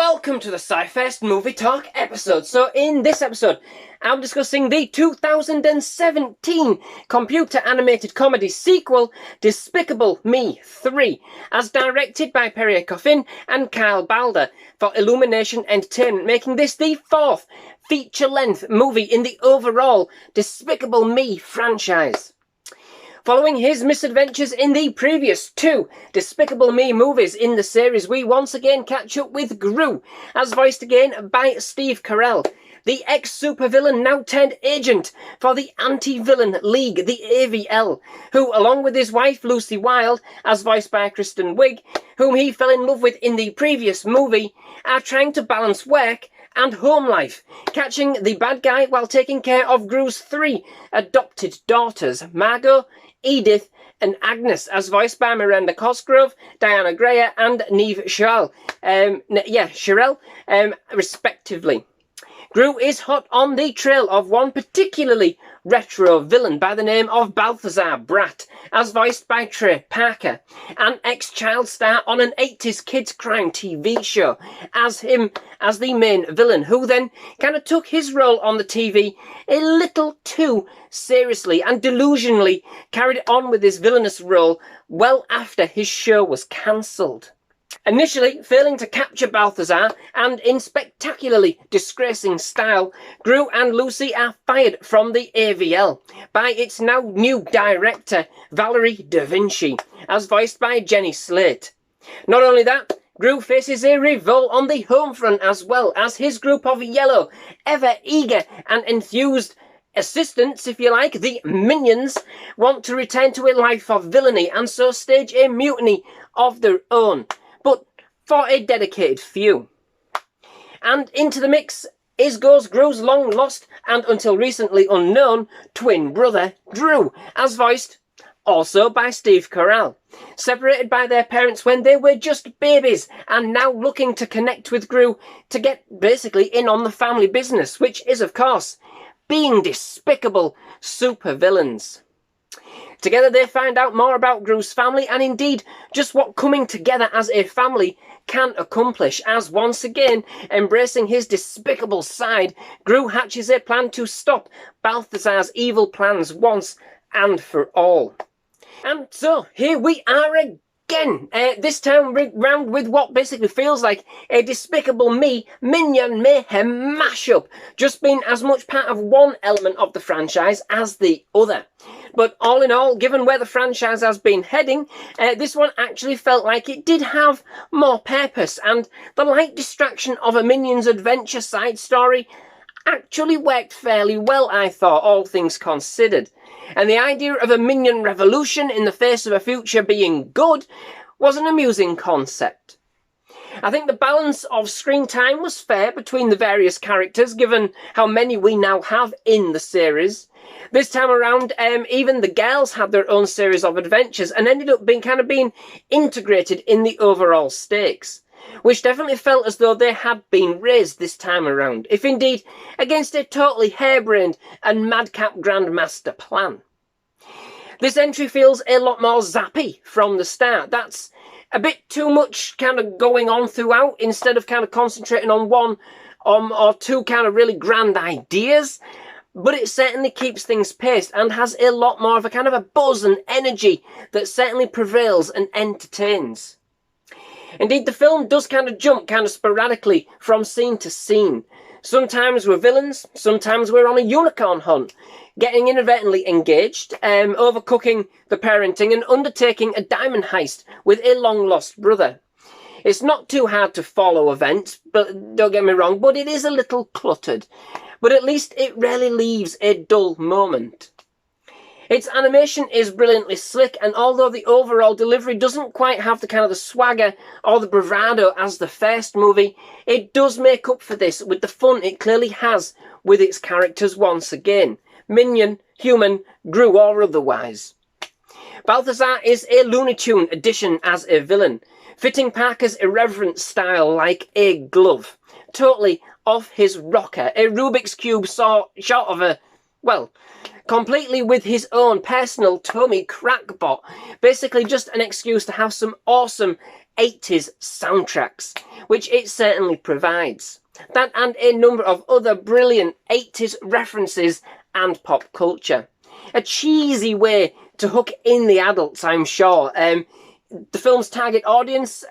welcome to the SciFirst MovieTalk episode. So in this episode, I'm discussing the 2017 computer animated comedy sequel, Despicable Me 3, as directed by Pierre Coffin and Balda for Illumination Entertainment, making this the fourth feature-length movie in the overall Despicable Me franchise. Following his misadventures in the previous two Despicable Me movies in the series, we once again catch up with Gru, as voiced again by Steve Carell, the ex-supervillain now turned agent for the Anti-Villain League, the AVL, who, along with his wife Lucy Wilde, as voiced by Kristen Wiig, whom he fell in love with in the previous movie, are trying to balance work and home life, catching the bad guy while taking care of Gru's three adopted daughters, Margot, Edith and Agnes, as voiced by Miranda Cosgrove, Diana Gaier and Neve Scharrel, respectively. Gru is hot on the trail of one particularly retro villain by the name of Balthazar Brat, as voiced by Trey Parker, an ex-child star on an 80s kids crime TV show, as the main villain, who then kind of took his role on the TV a little too seriously and delusionally carried on with his villainous role well after his show was cancelled. Initially failing to capture Balthazar, and in spectacularly disgracing style, Gru and Lucy are fired from the AVL by its now new director, Valerie Da Vinci, as voiced by Jenny Slate. Not only that, Gru faces a revolt on the home front, as well as his group of yellow, ever eager and enthused assistants, if you like, the Minions, want to return to a life of villainy and so stage a mutiny of their own, but for a dedicated few. And into the mix goes Gru's long-lost and until recently unknown twin brother, Drew, as voiced also by Steve Carell. Separated by their parents when they were just babies and now looking to connect with Gru to get basically in on the family business, which is, of course, being despicable supervillains. Together they find out more about Gru's family and indeed just what coming together as a family can accomplish, as once again, embracing his despicable side, Gru hatches a plan to stop Balthazar's evil plans once and for all. And so, here we are again, this time round with what basically feels like a Despicable Me Minion Mayhem mashup, just being as much part of one element of the franchise as the other. But all in all, given where the franchise has been heading, this one actually felt like it did have more purpose, and the light distraction of a Minions adventure side story actually worked fairly well, I thought, all things considered. And the idea of a Minion revolution in the face of a future being good was an amusing concept. I think the balance of screen time was fair between the various characters, given how many we now have in the series. This time around, even the girls had their own series of adventures and ended up being integrated in the overall stakes, which definitely felt as though they had been raised this time around, if indeed against a totally harebrained and madcap grandmaster plan. This entry feels a lot more zappy from the start. That's a bit too much kind of going on throughout, instead of kind of concentrating on one or two kind of really grand ideas. But it certainly keeps things paced and has a lot more of a kind of a buzz and energy that certainly prevails and entertains. Indeed, the film does kind of jump kind of sporadically from scene to scene. Sometimes we're villains, sometimes we're on a unicorn hunt, getting inadvertently engaged, overcooking the parenting and undertaking a diamond heist with a long-lost brother. It's not too hard to follow events, but don't get me wrong, but it is a little cluttered. But at least it rarely leaves a dull moment. Its animation is brilliantly slick, and although the overall delivery doesn't quite have the kind of the swagger or the bravado as the first movie, it does make up for this with the fun it clearly has with its characters once again. Minion, human, Gru or otherwise. Balthazar is a Looney Tune addition as a villain, fitting Parker's irreverent style like a glove. Totally off his rocker, a Rubik's Cube short of a, well, completely with his own personal tummy crackpot. Basically just an excuse to have some awesome 80s soundtracks, which it certainly provides. That and a number of other brilliant 80s references and pop culture. A cheesy way to hook in the adults, I'm sure. The film's target audience,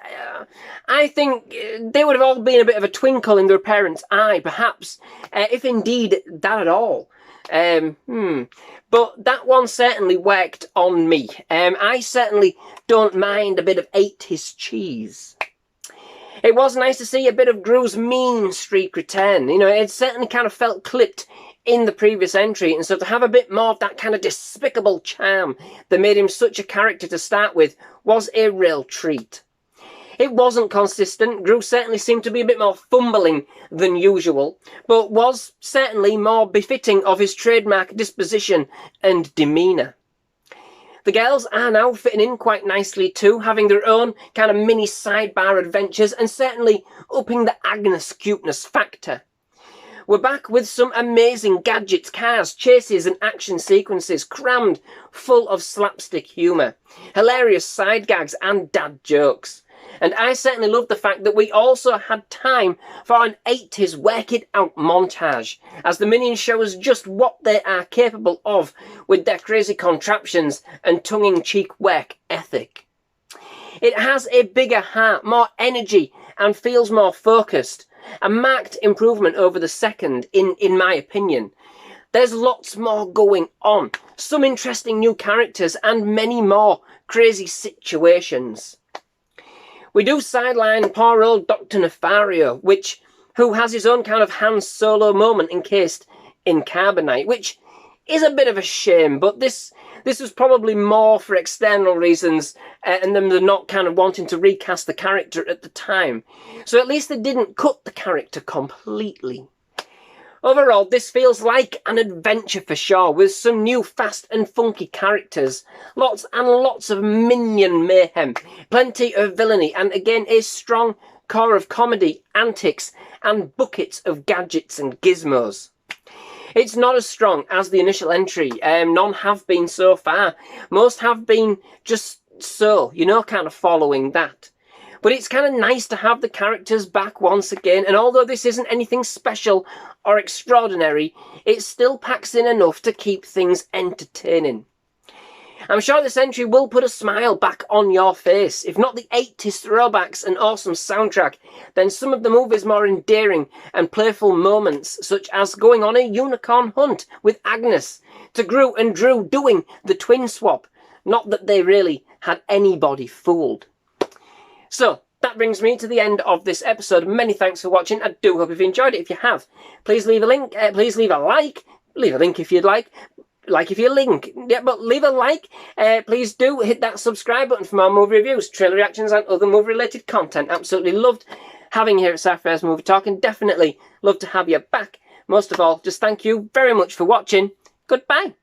I think they would have all been a bit of a twinkle in their parents' eye, perhaps, if indeed that at all. But that one certainly worked on me. I certainly don't mind a bit of 80s cheese. It was nice to see a bit of Gru's mean streak return. You know, it certainly kind of felt clipped in the previous entry, and so to have a bit more of that kind of despicable charm that made him such a character to start with was a real treat. It wasn't consistent. Gru certainly seemed to be a bit more fumbling than usual, but was certainly more befitting of his trademark disposition and demeanour. The girls are now fitting in quite nicely too, having their own kind of mini sidebar adventures and certainly upping the Agnes cuteness factor. We're back with some amazing gadgets, cars, chases and action sequences crammed full of slapstick humour, hilarious side gags and dad jokes. And I certainly love the fact that we also had time for an 80s work it out montage, as the Minions show us just what they are capable of with their crazy contraptions and tongue-in-cheek work ethic. It has a bigger heart, more energy and feels more focused. A marked improvement over the second, in my opinion. There's lots more going on, some interesting new characters and many more crazy situations. We do sideline poor old Dr. Nefario, who has his own kind of Han Solo moment encased in carbonite, which is a bit of a shame, but this was probably more for external reasons and them not kind of wanting to recast the character at the time. So at least they didn't cut the character completely. Overall, this feels like an adventure for sure, with some new fast and funky characters, lots and lots of minion mayhem, plenty of villainy, and again a strong core of comedy, antics, and buckets of gadgets and gizmos. It's not as strong as the initial entry, none have been so far. Most have been just so, you know, kind of following that. But it's kind of nice to have the characters back once again, and although this isn't anything special or extraordinary, it still packs in enough to keep things entertaining. I'm sure this entry will put a smile back on your face. If not the 80s throwbacks and awesome soundtrack, then some of the movie's more endearing and playful moments, such as going on a unicorn hunt with Agnes, to Gru and Drew doing the twin swap. Not that they really had anybody fooled. So, that brings me to the end of this episode. Many thanks for watching. I do hope you've enjoyed it. If you have, please leave a link. Please leave a like. Leave a link if you'd like. Like if you link. Yeah, but leave a like. Please do hit that subscribe button for more movie reviews, trailer reactions and other movie-related content. Absolutely loved having you here at SciFirst MovieTalk and definitely love to have you back. Most of all, just thank you very much for watching. Goodbye.